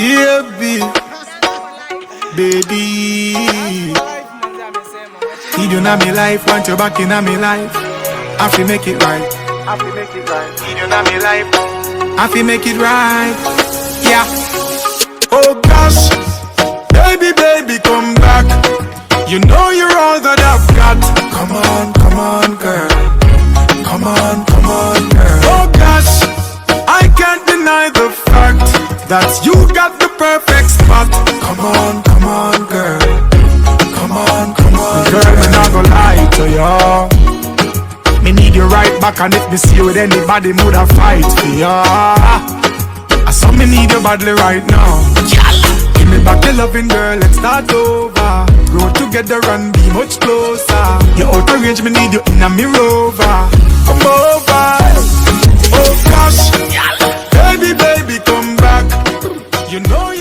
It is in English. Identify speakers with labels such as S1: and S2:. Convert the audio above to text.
S1: Yeah, baby. Need you in my life, want you back in my life. I feel make it right. Need you in my life. I feel make it right. Yeah. Oh gosh, baby, come back. You know you're all that I've got. Come on, girl. Come on, girl. Oh gosh, I can't deny the fact that you got the perfect spot. Come on, girl. Come on, girl, me not gonna lie to you. Me need you right back, and if me see you with anybody, me woulda fight for ya. I saw me need you badly right now. Give me back the loving, girl, let's start over. Grow together and be much closer. You're out of range, me need you in a me rover. Come over. Oh gosh, baby, come back. You know you